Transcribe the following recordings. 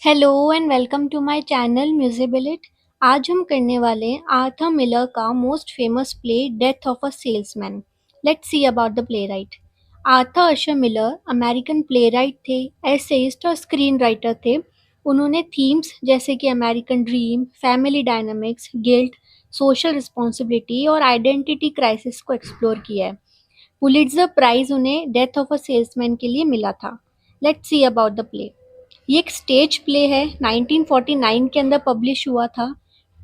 Hello and welcome to my channel म्यूजिबिलिट। आज हम करने वाले हैं आर्थर मिलर का most famous play death of a salesman. Let's see about the playwright. Arthur Asher Miller American playwright थे, essayist और screenwriter थे। उन्होंने थीम्स जैसे कि American dream, family dynamics, guilt, social responsibility और identity crisis को explore किया है। पुलिट्जर प्राइज उन्हें डेथ ऑफ अ सेल्समैन के लिए मिला था। Let's see about the play. ये एक स्टेज प्ले है, 1949 के अंदर पब्लिश हुआ था।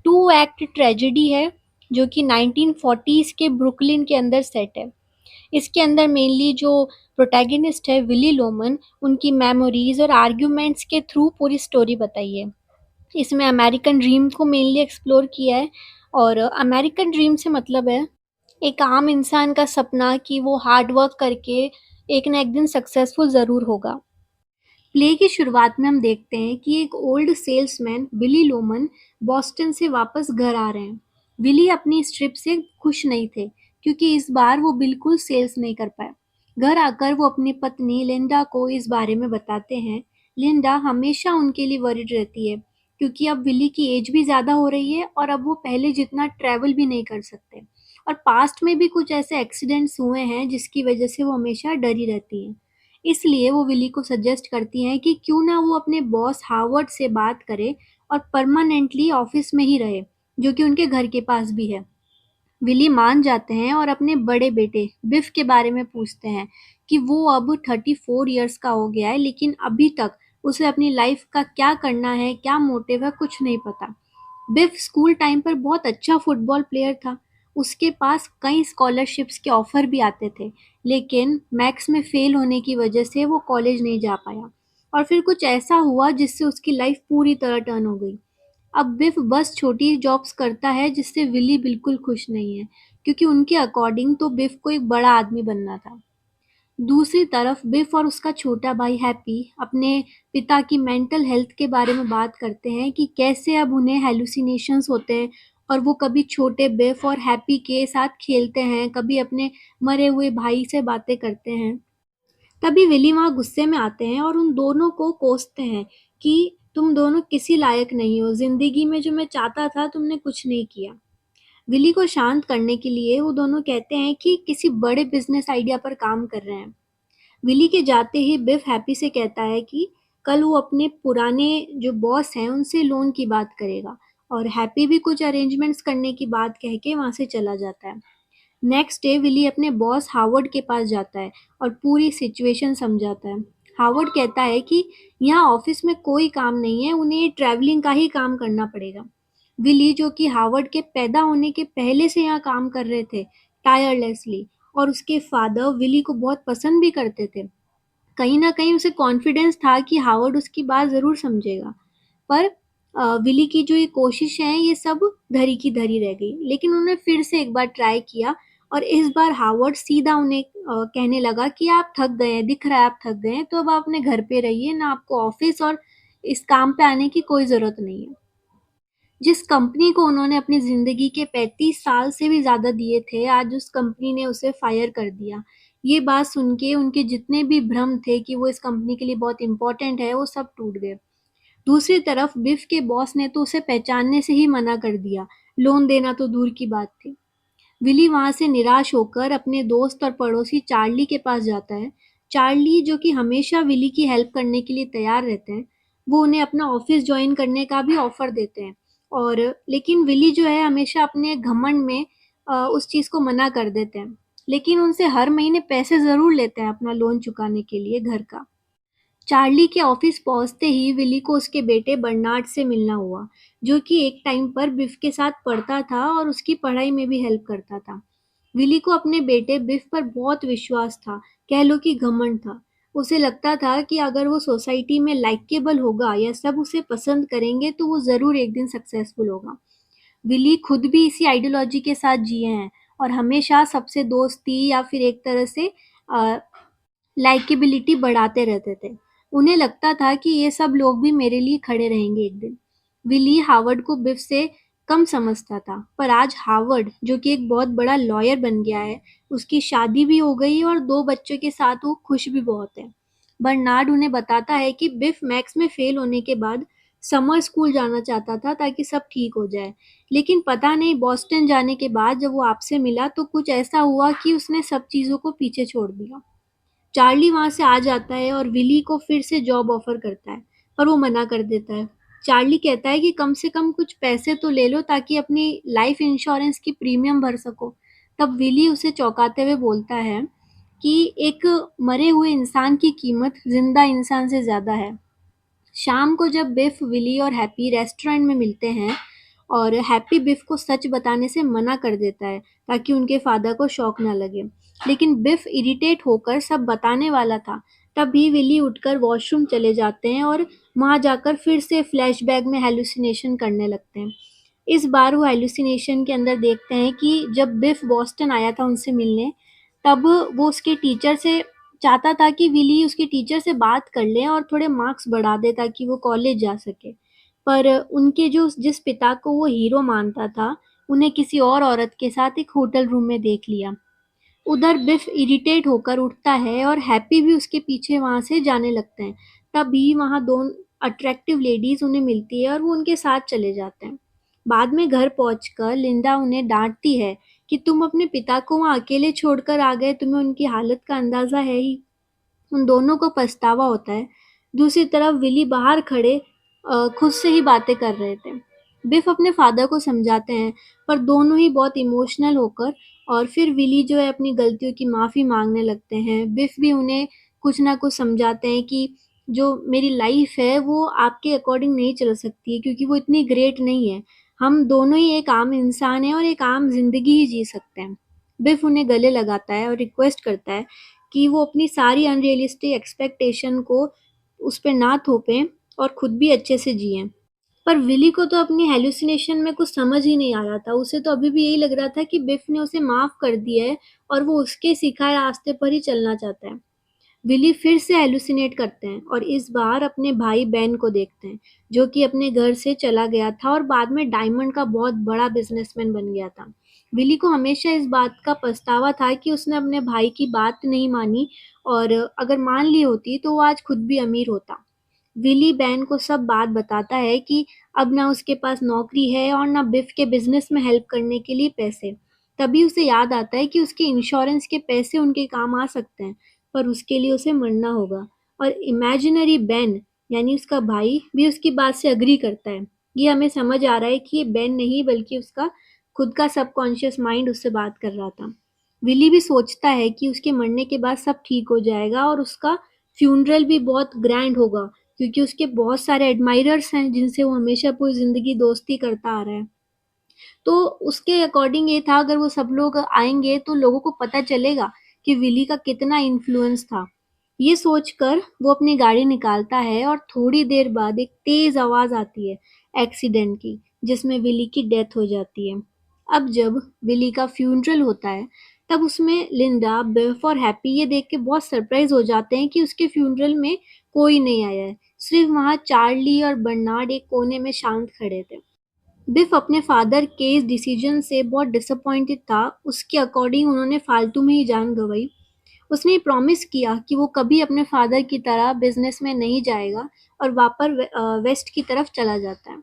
टू एक्ट ट्रेजेडी है जो कि 1940s के ब्रुकलिन के अंदर सेट है। इसके अंदर मेनली जो प्रोटैगनिस्ट है विली लोमन, उनकी मेमोरीज और आर्ग्यूमेंट्स के थ्रू पूरी स्टोरी बताई है। इसमें अमेरिकन ड्रीम को मेनली एक्सप्लोर किया है। और अमेरिकन ड्रीम से मतलब है एक आम इंसान का सपना कि वो हार्ड वर्क करके एक ना एक दिन सक्सेसफुल ज़रूर होगा। प्ले की शुरुआत में हम देखते हैं कि एक old salesman Willy Loman Boston से वापस घर आ रहे हैं। विली अपनी इस ट्रिप से खुश नहीं थे क्योंकि इस बार वो बिल्कुल सेल्स नहीं कर पाए। घर आकर वो अपनी पत्नी लिंडा को इस बारे में बताते हैं। लिंडा हमेशा उनके लिए वरिड रहती है क्योंकि अब विली की एज भी ज़्यादा हो रही है और अब वो पहले जितना ट्रैवल भी नहीं कर सकते। और पास्ट में भी कुछ ऐसे एक्सीडेंट्स हुए हैं जिसकी वजह से वो हमेशा डरी रहती हैं। इसलिए वो विली को सजेस्ट करती हैं कि क्यों ना वो अपने बॉस हार्वर्ड से बात करे और परमानेंटली ऑफिस में ही रहे, जो कि उनके घर के पास भी है। विली मान जाते हैं और अपने बड़े बेटे बिफ के बारे में पूछते हैं कि वो अब 34 इयर्स का हो गया है लेकिन अभी तक उसे अपनी लाइफ का क्या करना है, क्या मोटिव है, कुछ नहीं पता। बिफ स्कूल टाइम पर बहुत अच्छा फुटबॉल प्लेयर था। उसके पास कई स्कॉलरशिप्स के ऑफर भी आते थे, लेकिन मैथ्स में फेल होने की वजह से वो कॉलेज नहीं जा पाया। और फिर कुछ ऐसा हुआ जिससे उसकी लाइफ पूरी तरह टर्न हो गई। अब बिफ बस छोटी जॉब्स करता है जिससे विली बिल्कुल खुश नहीं है, क्योंकि उनके अकॉर्डिंग तो बिफ को एक बड़ा आदमी बनना था। दूसरी तरफ बिफ और उसका छोटा भाई हैप्पी अपने पिता की मेंटल हेल्थ के बारे में बात करते हैं कि कैसे अब उन्हें हेलुसिनेशंस होते हैं और वो कभी छोटे बिफ और हैप्पी के साथ खेलते हैं, कभी अपने मरे हुए भाई से बातें करते हैं। तभी विली वहाँ गुस्से में आते हैं और उन दोनों को कोसते हैं कि तुम दोनों किसी लायक नहीं हो, जिंदगी में जो मैं चाहता था तुमने कुछ नहीं किया। विली को शांत करने के लिए वो दोनों कहते हैं कि किसी बड़े बिजनेस आइडिया पर काम कर रहे हैं। विली के जाते ही बिफ हैप्पी से कहता है कि कल वो अपने पुराने जो बॉस हैं उनसे लोन की बात करेगा। और हैप्पी भी कुछ अरेंजमेंट्स करने की बात कह के वहाँ से चला जाता है। नेक्स्ट डे विली अपने बॉस हार्वर्ड के पास जाता है और पूरी सिचुएशन समझाता है। हार्वर्ड कहता है कि यहाँ ऑफिस में कोई काम नहीं है, उन्हें ट्रैवलिंग का ही काम करना पड़ेगा। विली जो कि हार्वर्ड के पैदा होने के पहले से यहाँ काम कर रहे थे टायरलेसली, और उसके फादर विली को बहुत पसंद भी करते थे। कहीं न कहीं उसे कॉन्फिडेंस था कि हार्वर्ड उसकी बात ज़रूर समझेगा। पर विली की जो ये कोशिशें हैं ये सब धरी की धरी रह गई। लेकिन उन्होंने फिर से एक बार ट्राई किया और इस बार हार्वर्ड सीधा उन्हें कहने लगा कि आप थक गए हैं, दिख रहा है आप थक गए हैं, तो अब आप अपने घर पे रहिए, ना आपको ऑफ़िस और इस काम पे आने की कोई ज़रूरत नहीं है। जिस कंपनी को उन्होंने अपनी ज़िंदगी के 35 साल से भी ज़्यादा दिए थे, आज उस कंपनी ने उसे फायर कर दिया। ये बात सुन के उनके जितने भी भ्रम थे कि वो इस कंपनी के लिए बहुत इम्पोर्टेंट है, वो सब टूट गए। दूसरी तरफ बिफ के बॉस ने तो उसे पहचानने से ही मना कर दिया, लोन देना तो दूर की बात थी। विली वहाँ से निराश होकर अपने दोस्त और पड़ोसी चार्ली के पास जाता है। चार्ली जो कि हमेशा विली की हेल्प करने के लिए तैयार रहते हैं, वो उन्हें अपना ऑफिस ज्वाइन करने का भी ऑफर देते हैं। और लेकिन विली जो है हमेशा अपने घमंड में उस चीज़ को मना कर देते हैं। लेकिन उनसे हर महीने पैसे ज़रूर लेते हैं अपना लोन चुकाने के लिए घर का। चार्ली के ऑफिस पहुंचते ही विली को उसके बेटे बर्नार्ड से मिलना हुआ, जो कि एक टाइम पर बिफ के साथ पढ़ता था और उसकी पढ़ाई में भी हेल्प करता था। विली को अपने बेटे बिफ पर बहुत विश्वास था, कह लो कि घमंड था। उसे लगता था कि अगर वो सोसाइटी में लाइकेबल होगा या सब उसे पसंद करेंगे तो वो ज़रूर एक दिन सक्सेसफुल होगा। विली खुद भी इसी आइडियोलॉजी के साथ जिए हैं और हमेशा सबसे दोस्ती या फिर एक तरह से लाइकेबिलिटी बढ़ाते रहते थे। उन्हें लगता था कि ये सब लोग भी मेरे लिए खड़े रहेंगे एक दिन। विली हार्वर्ड को बिफ से कम समझता था, पर आज हार्वर्ड जो कि एक बहुत बड़ा लॉयर बन गया है, उसकी शादी भी हो गई और 2 बच्चों के साथ वो खुश भी बहुत है। बर्नार्ड उन्हें बताता है कि बिफ मैथ्स में फेल होने के बाद समर स्कूल जाना चाहता था ताकि सब ठीक हो जाए। लेकिन पता नहीं बॉस्टन जाने के बाद जब वो आपसे मिला तो कुछ ऐसा हुआ कि उसने सब चीज़ों को पीछे छोड़ दिया। चार्ली वहाँ से आ जाता है और विली को फिर से जॉब ऑफर करता है, पर वो मना कर देता है। चार्ली कहता है कि कम से कम कुछ पैसे तो ले लो ताकि अपनी लाइफ इंश्योरेंस की प्रीमियम भर सको। तब विली उसे चौंकाते हुए बोलता है कि एक मरे हुए इंसान की कीमत जिंदा इंसान से ज्यादा है। शाम को जब बिफ, विली और हैप्पी रेस्टोरेंट में मिलते हैं और हैप्पी बिफ को सच बताने से मना कर देता है ताकि उनके फादर को शौक ना लगे। लेकिन बिफ इरिटेट होकर सब बताने वाला था। तभी विली उठकर वॉशरूम चले जाते हैं और वहां जाकर फिर से फ्लैशबैक में हेलुसिनेशन करने लगते हैं। इस बार वो हेलुसिनेशन के अंदर देखते हैं कि जब बिफ बॉस्टन आया था उनसे मिलने, तब वो उसके टीचर से चाहता था कि विली उसके टीचर से बात कर ले और थोड़े मार्क्स बढ़ा दे ताकि वो कॉलेज जा सके। पर उनके जो जिस पिता को वो हीरो मानता था, उन्हें किसी और औरत के साथ एक होटल रूम में देख लिया। उधर बिफ इरिटेट होकर उठता है और हैप्पी भी उसके पीछे वहां से जाने लगते हैं। तभी वहां दो अट्रैक्टिव लेडीज उन्हें मिलती है और वो उनके साथ चले जाते हैं। बाद में घर पहुंचकर लिंडा उन्हें डांटती है कि तुम अपने पिता को वहां अकेले छोड़कर आ गए, तुम्हें उनकी हालत का अंदाजा है ही। उन दोनों को पछतावा होता है। दूसरी तरफ विली बाहर खड़े खुद से ही बातें कर रहे थे। बिफ अपने फादर को समझाते हैं, पर दोनों ही बहुत इमोशनल होकर और फिर विली जो है अपनी गलतियों की माफ़ी मांगने लगते हैं। बिफ भी उन्हें कुछ ना कुछ समझाते हैं कि जो मेरी लाइफ है वो आपके अकॉर्डिंग नहीं चल सकती है क्योंकि वो इतनी ग्रेट नहीं है। हम दोनों ही एक आम इंसान हैं और एक आम जिंदगी ही जी सकते हैं। बिफ उन्हें गले लगाता है और रिक्वेस्ट करता है कि वो अपनी सारी अनरियलिस्टिक एक्सपेक्टेशन को उस पे ना थोपें और खुद भी अच्छे से जिएं। पर विली को तो अपनी हेलुसिनेशन में कुछ समझ ही नहीं आ रहा था। उसे तो अभी भी यही लग रहा था कि बिफ ने उसे माफ कर दिया है और वो उसके सिखाए रास्ते पर ही चलना चाहता है। विली फिर से हेलुसिनेट करते हैं और इस बार अपने भाई बेन को देखते हैं, जो कि अपने घर से चला गया था और बाद में डायमंड का बहुत बड़ा बिजनेसमैन बन गया था। विली को हमेशा इस बात का पछतावा था कि उसने अपने भाई की बात नहीं मानी, और अगर मान ली होती तो वो आज खुद भी अमीर होता। विली बैन को सब बात बताता है कि अब ना उसके पास नौकरी है और ना बिफ के बिजनेस में हेल्प करने के लिए पैसे। तभी उसे याद आता है कि उसके इंश्योरेंस के पैसे उनके काम आ सकते हैं, पर उसके लिए उसे मरना होगा। और इमेजिनरी बेन, यानी उसका भाई, भी उसकी बात से अग्री करता है। ये हमें समझ आ रहा है कि ये बेन नहीं बल्कि उसका खुद का सबकॉन्शियस माइंड उससे बात कर रहा था। विली भी सोचता है कि उसके मरने के बाद सब ठीक हो जाएगा और उसका फ्यूनरल भी बहुत ग्रैंड होगा, क्योंकि उसके बहुत सारे एडमायरर्स हैं जिनसे वो हमेशा पूरी ज़िंदगी दोस्ती करता आ रहा है। तो उसके अकॉर्डिंग ये था, अगर वो सब लोग आएँगे तो लोगों को पता चलेगा कि विली का कितना इन्फ्लुएंस था। ये सोचकर वो अपनी गाड़ी निकालता है और थोड़ी देर बाद एक तेज़ आवाज़ आती है एक्सीडेंट की, जिसमें विली की डेथ हो जाती है। अब जब विली का फ्यूनरल होता है, तब उसमें लिंडा, बिफ और हैप्पी ये देख के बहुत सरप्राइज़ हो जाते हैं कि उसके फ्यूनरल में कोई नहीं आया है। सिर्फ वहाँ चार्ली और बर्नार्ड एक कोने में शांत खड़े थे। बिफ अपने फादर के इस डिसीजन से बहुत डिसअपॉइंटेड था। उसके अकॉर्डिंग उन्होंने फालतू में ही जान गंवाई। उसने प्रॉमिस किया कि वो कभी अपने फादर की तरह बिजनेस में नहीं जाएगा और वेस्ट की तरफ चला जाता है।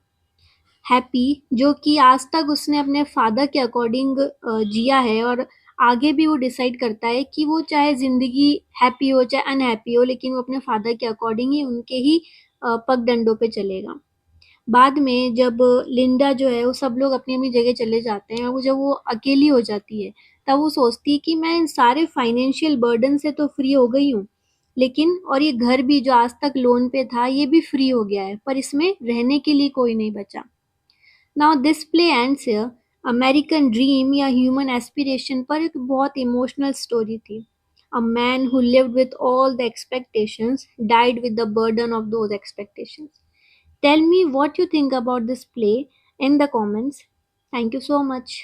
हैप्पी, जो कि आज तक उसने अपने फादर के अकॉर्डिंग जिया है और आगे भी वो डिसाइड करता है कि वो चाहे ज़िंदगी हैप्पी हो चाहे अनहैप्पी हो, लेकिन वो अपने फादर के अकॉर्डिंग ही उनके ही पगडंडों पे चलेगा। बाद में जब लिंडा जो है वो सब लोग अपनी-अपनी जगह चले जाते हैं और वो जब वो अकेली हो जाती है, तब वो सोचती है कि मैं इन सारे फाइनेंशियल बर्डन से तो फ्री हो गई हूँ, लेकिन और ये घर भी जो आज तक लोन पे था ये भी फ्री हो गया है, पर इसमें रहने के लिए कोई नहीं बचा। Now this play ends here. American dream या ह्यूमन एस्पिरेशन पर एक बहुत इमोशनल स्टोरी थी। A man who lived with all the expectations died with the burden of those expectations. Tell me what you think about this play in the comments. Thank you so much.